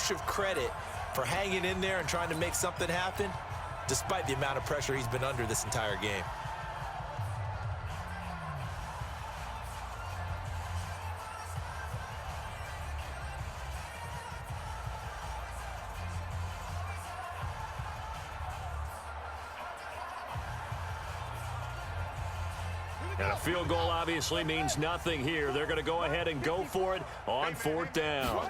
bunch of credit for hanging in there and trying to make something happen, despite the amount of pressure he's been under this entire game. And a field goal obviously means nothing here. They're going to go ahead and go for it on 4th down.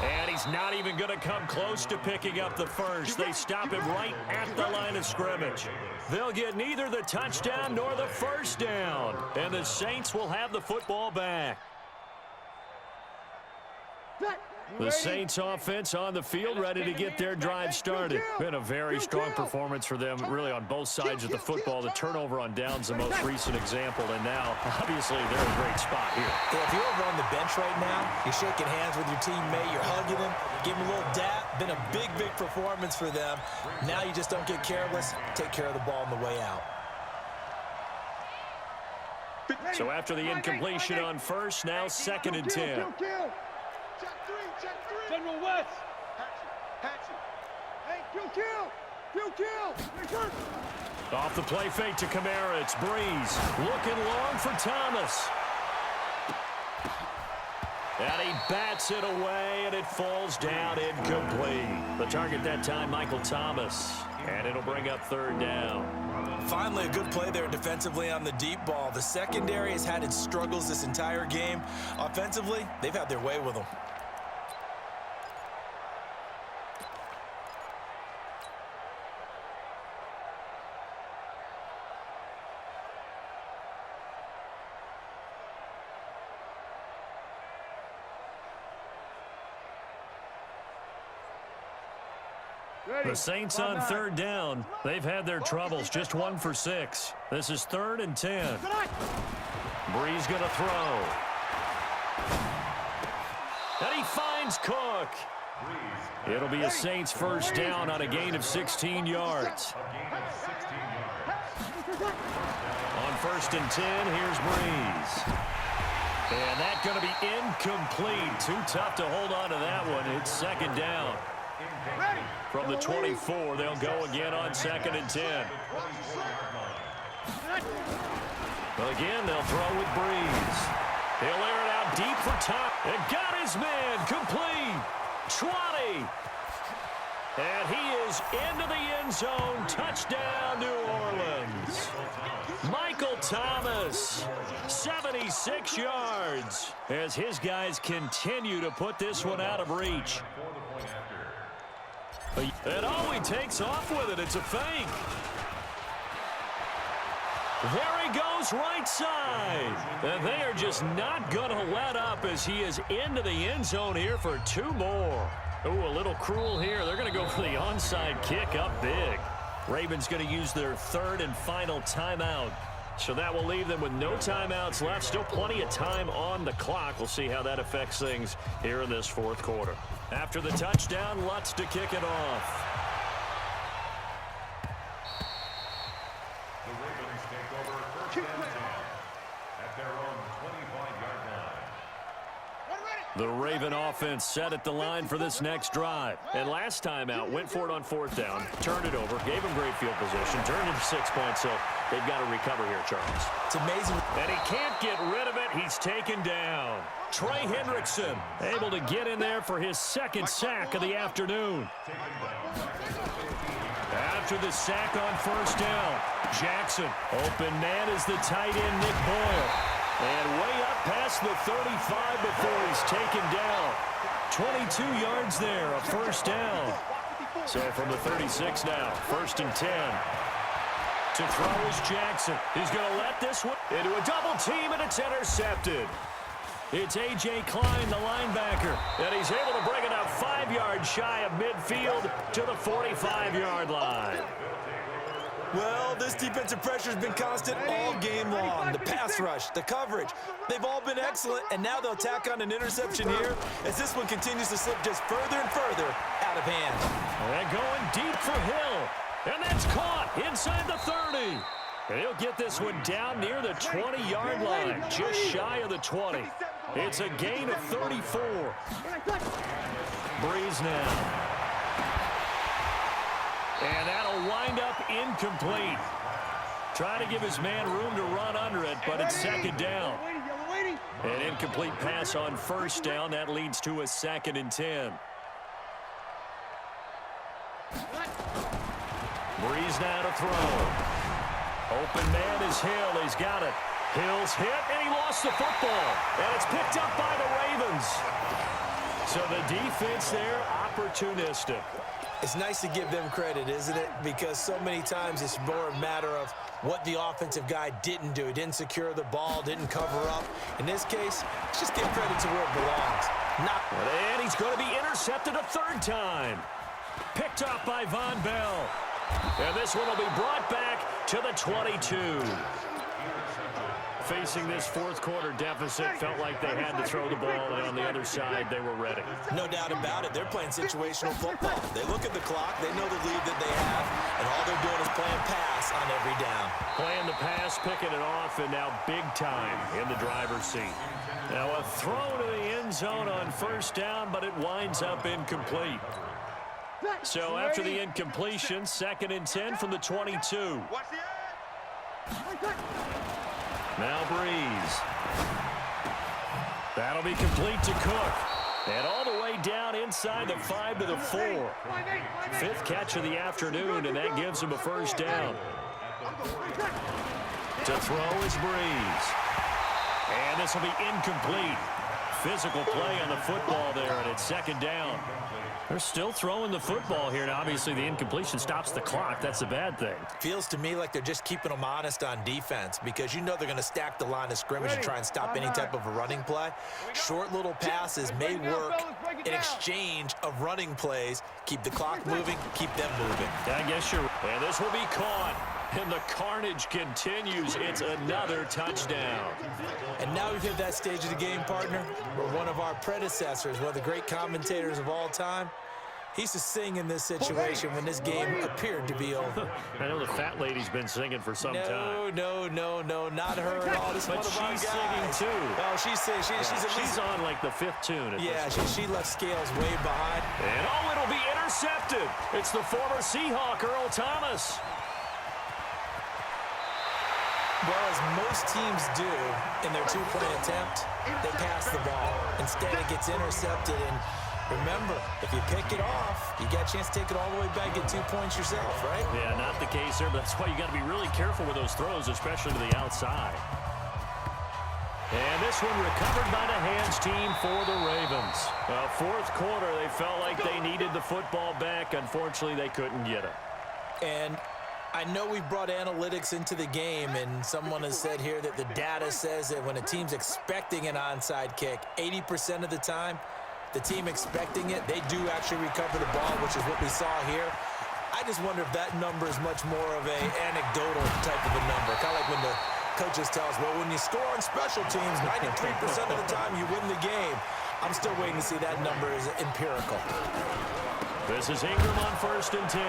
And he's not even going to come close to picking up the first. They stop him right at the line of scrimmage. They'll get neither the touchdown nor the first down. And the Saints will have the football back. The Saints offense on the field, ready to get their drive started. Been a very strong performance for them, really on both sides of the football. The turnover on downs, the most recent example, and now, obviously, they're in a great spot here. Yeah, if you're over on the bench right now, you're shaking hands with your teammate, you're hugging him, give him a little dap. Been a big, big performance for them. Now you just don't get careless. Take care of the ball on the way out. So after the incompletion on first, now 2nd and 10. General West. Hatchet. Hey, kill. Off the play fake to Kamara. It's Breeze. Looking long for Thomas. And he bats it away, and it falls down incomplete. The target that time, Michael Thomas. And it'll bring up 3rd down. Finally, a good play there defensively on the deep ball. The secondary has had its struggles this entire game. Offensively, they've had their way with them. The Saints on 3rd down. They've had their troubles, just 1 for 6. This is 3rd and 10. Breeze going to throw. And he finds Cook. It'll be a Saints first down on a gain of 16 yards. On 1st and 10, here's Breeze. And that's going to be incomplete. Too tough to hold on to that one. It's 2nd down. From the 24, they'll go again on 2nd and 10. Again, they'll throw with Breeze. He'll air it out deep for Tom. And got his man complete. 20. And he is into the end zone. Touchdown, New Orleans. Michael Thomas, 76 yards, as his guys continue to put this one out of reach. And oh, he takes off with it. It's a fake. There he goes right side. And they are just not going to let up as he is into the end zone here for 2 more. Ooh, a little cruel here. They're going to go for the onside kick up big. Ravens going to use their 3rd and final timeout. So that will leave them with no timeouts left. Still plenty of time on the clock. We'll see how that affects things here in this 4th quarter. After the touchdown, Lutz to kick it off. The Ravens take over 1st and 10 at their own 25-yard line. The Raven offense set at the line for this next drive. And last time out, went for it on 4th down, turned it over, gave him great field position, turned into 6 points, so they've got to recover here, Charles. It's amazing. And he can't get rid of it. He's taken down. Trey Hendrickson able to get in there for his 2nd sack of the afternoon. After the sack on 1st down, Jackson. Open man is the tight end, Nick Boyle. And way up past the 35 before he's taken down. 22 yards there, a 1st down. So from the 36 now, 1st and 10. To throw is Jackson. He's going to let this one into a double team, and it's intercepted. It's A.J. Klein, the linebacker, and he's able to bring it out 5 yards shy of midfield to the 45-yard line. Well, this defensive pressure has been constant all game long. The pass rush, the coverage, they've all been excellent, and now they'll tack on an interception here as this one continues to slip just further and further out of hand. And going deep for Hill, and that's caught inside the 30. And he'll get this one down near the 20-yard line, just shy of the 20. It's a gain of 34. Breeze now. And that'll wind up incomplete. Trying to give his man room to run under it, but it's second down. An incomplete pass on first down. That leads to a 2nd and 10. Breeze now to throw. Open man is Hill. He's got it. Hill's hit, and he lost the football. And it's picked up by the Ravens. So the defense there, opportunistic. It's nice to give them credit, isn't it? Because so many times it's more a matter of what the offensive guy didn't do. He didn't secure the ball, didn't cover up. In this case, let's just give credit to where it belongs. And he's going to be intercepted a 3rd time. Picked up by Von Bell. And this one will be brought back to the 22. Facing this 4th quarter deficit, felt like they had to throw the ball, and on the other side, they were ready. No doubt about it. They're playing situational football. They look at the clock. They know the lead that they have, and all they're doing is playing pass on every down. Playing the pass, picking it off, and now big time in the driver's seat. Now a throw to the end zone on 1st down, but it winds up incomplete. So after the incompletion, 2nd and 10 from the 22. Now Breeze. That'll be complete to Cook. And all the way down inside the 5 to the 4. 5th catch of the afternoon, and that gives him a 1st down. To throw is Breeze. And this will be incomplete. Physical play on the football there, and it's 2nd down. They're still throwing the football here, and obviously the incompletion stops the clock. That's a bad thing. Feels to me like they're just keeping them honest on defense because you know they're going to stack the line of scrimmage and try and stop any type of a running play. Short little passes may work in exchange of running plays. Keep the clock moving, keep them moving. I guess you're right. And this will be caught. And the carnage continues. It's another touchdown. And now we've hit that stage of the game, partner, where one of our predecessors, one of the great commentators of all time, he used to sing in this situation when this game appeared to be over. I know the fat lady's been singing for some time. No, not her at all. This but is one of she's our singing guys. too. Oh, she's singing. She's on like the 5th tune. Yeah, she left Scales way behind. And it'll be intercepted. It's the former Seahawk, Earl Thomas. Well, as most teams do in their 2-point attempt, they pass the ball. Instead, it gets intercepted. And remember, if you pick it off, you got a chance to take it all the way back, get 2 points yourself, right? Yeah, not the case there, but that's why you got to be really careful with those throws, especially to the outside. And this one recovered by the hands team for the Ravens. 4th quarter, they felt like they needed the football back. Unfortunately, they couldn't get it. And I know we've brought analytics into the game, and someone has said here that the data says that when a team's expecting an onside kick, 80% of the time, the team expecting it, they do actually recover the ball, which is what we saw here. I just wonder if that number is much more of an anecdotal type of a number, kind of like when the coaches tell us, well, when you score on special teams, 93% of the time you win the game. I'm still waiting to see that number is empirical. This is Ingram on 1st and 10.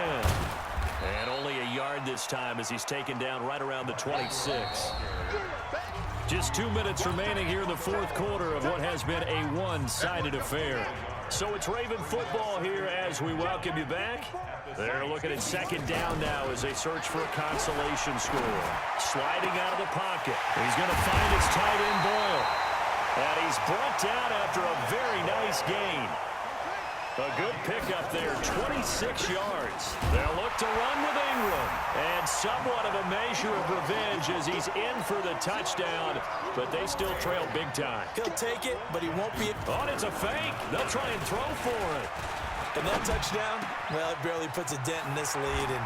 And only a yard this time as he's taken down right around the 26. Just 2 minutes remaining here in the 4th quarter of what has been a one-sided affair. So it's Raven football here as we welcome you back. They're looking at 2nd down now as they search for a consolation score. Sliding out of the pocket. He's going to find his tight end Boyle. And he's brought down after a very nice gain. A good pickup there, 26 yards. They'll look to run with Ingram. And somewhat of a measure of revenge as he's in for the touchdown, but they still trail big time. He'll take it, but he won't be... Oh, it's a fake. They'll try and throw for it. And that touchdown, well, it barely puts a dent in this lead. And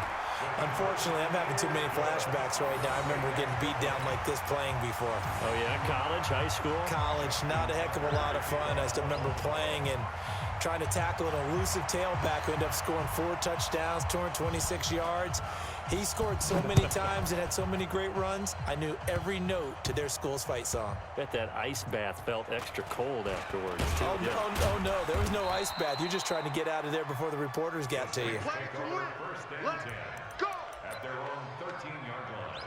unfortunately, I'm having too many flashbacks right now. I remember getting beat down like this playing before. Oh, yeah? College, high school? College, not a heck of a lot of fun. I still remember playing and trying to tackle an elusive tailback who ended up scoring 4 touchdowns, 226 yards. He scored so many times and had so many great runs, I knew every note to their school's fight song. Bet that ice bath felt extra cold afterwards, too. Oh, no, there was no ice bath. You're just trying to get out of there before the reporters got to you. First and 10 at their own 13-yard line.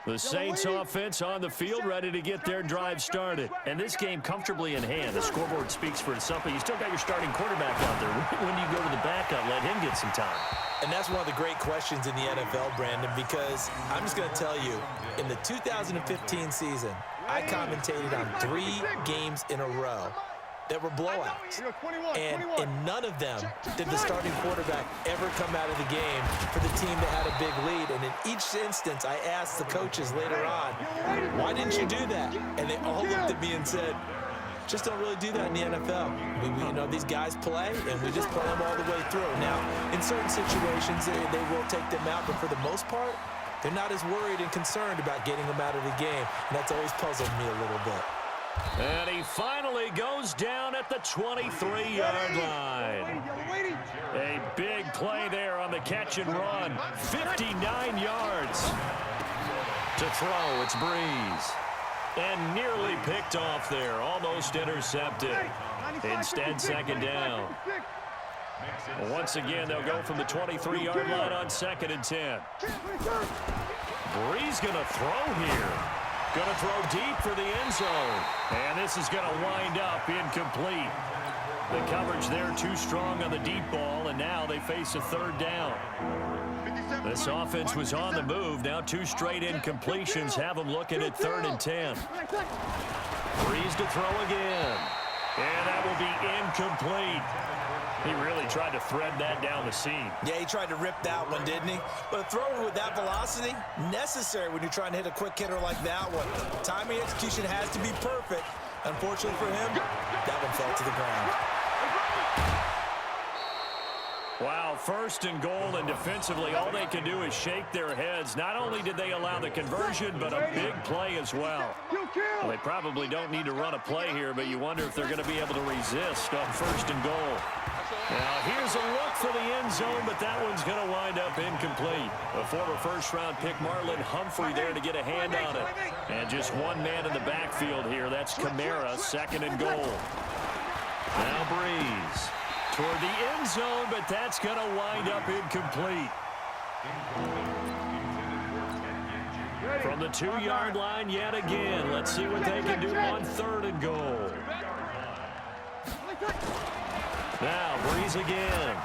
The Saints offense on the field, ready to get their drive started. And this game comfortably in hand. The scoreboard speaks for itself, but you still got your starting quarterback out there. When you go to the backup, let him get some time. And that's one of the great questions in the NFL, Brandon, because I'm just going to tell you, in the 2015 season, I commentated on 3 games in a row that were blowouts. And in none of them did the starting quarterback ever come out of the game for the team that had a big lead. And in each instance, I asked the coaches later on, why didn't you do that? And they all looked at me and said, just don't really do that in the NFL. You know, these guys play, and we just play them all the way through. Now, in certain situations, they will take them out, but for the most part, they're not as worried and concerned about getting them out of the game. And that's always puzzled me a little bit. And he finally goes down at the 23-yard line. A big play there on the catch and run. 59 yards. To throw, it's Breeze. And nearly picked off there, almost intercepted. Instead, second down. Once again, they'll go from the 23-yard line on 2nd and 10. Breeze going to throw here. Going to throw deep for the end zone. And this is going to wind up incomplete. The coverage there too strong on the deep ball, and now they face a 3rd down. This offense was on the move. Now 2 straight incompletions have them looking at 3rd and 10. Breeze to throw again. And that will be incomplete. He really tried to thread that down the seam. Yeah, he tried to rip that one, didn't he? But a throw with that velocity, necessary when you're trying to hit a quick hitter like that one. Timing execution has to be perfect. Unfortunately for him, that one fell to the ground. Wow, 1st and goal, and defensively, all they can do is shake their heads. Not only did they allow the conversion, but a big play as well. Well, they probably don't need to run a play here, but you wonder if they're going to be able to resist on 1st and goal. Now, here's a look for the end zone, but that one's going to wind up incomplete. A former 1st-round pick, Marlon Humphrey, there to get a hand on it. And just one man in the backfield here. That's Kamara, 2nd and goal. Now Breeze toward the end zone, but that's going to wind up incomplete. From the 2-yard line yet again. Let's see what they can do on 3rd and goal. Now Breeze again.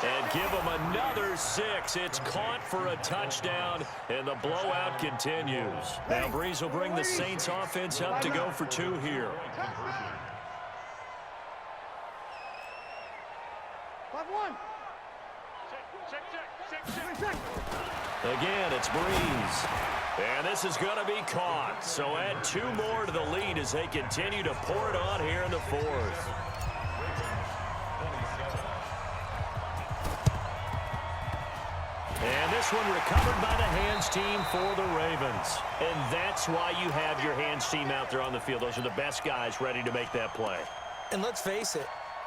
And give them another 6. It's caught for a touchdown, and the blowout continues. Now Breeze will bring the Saints offense up to go for 2 here. Again, it's Breeze. And this is going to be caught. So add 2 more to the lead as they continue to pour it on here in the 4th. And this one recovered by the hands team for the Ravens. And that's why you have your hands team out there on the field. Those are the best guys ready to make that play. And let's face it,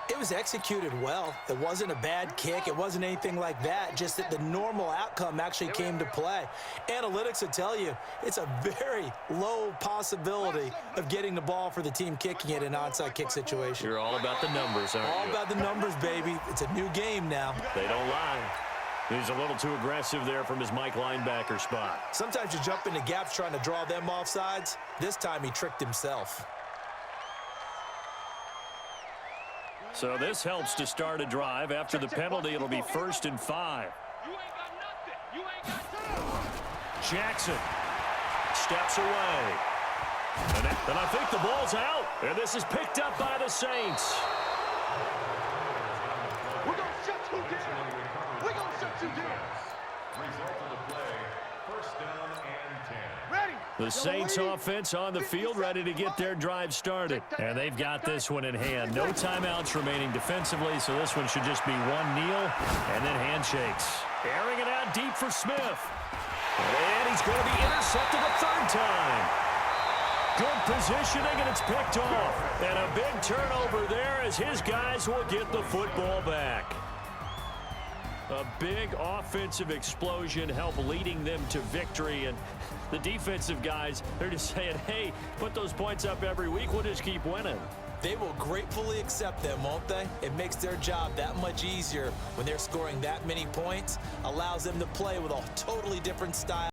it was executed well. It wasn't a bad kick. It wasn't anything like that. Just that the normal outcome actually came to play. Analytics will tell you it's a very low possibility of getting the ball for the team kicking it in an onside kick situation. You're all about the numbers, aren't you? All about the numbers, baby. It's a new game now. They don't lie. He's a little too aggressive there from his Mike linebacker spot. Sometimes you jump into gaps trying to draw them off sides. This time he tricked himself. So this helps to start a drive. After the penalty, it'll be 1st and 5. Jackson steps away. And I think the ball's out. And this is picked up by the Saints. We're going to shut you down. We're going to shut you down. Result of the play, 1st down and 10. Ready. The Saints offense on the field ready to get their drive started. And they've got this one in hand. No timeouts remaining defensively, so this one should just be one kneel and then handshakes. Airing it out deep for Smith. And he's going to be intercepted a 3rd time. Good positioning, and it's picked off. And a big turnover there as his guys will get the football back. A big offensive explosion helped leading them to victory, and the defensive guys, they're just saying, hey, put those points up every week, we'll just keep winning. They will gratefully accept them, won't they? It makes their job that much easier when they're scoring that many points, allows them to play with a totally different style.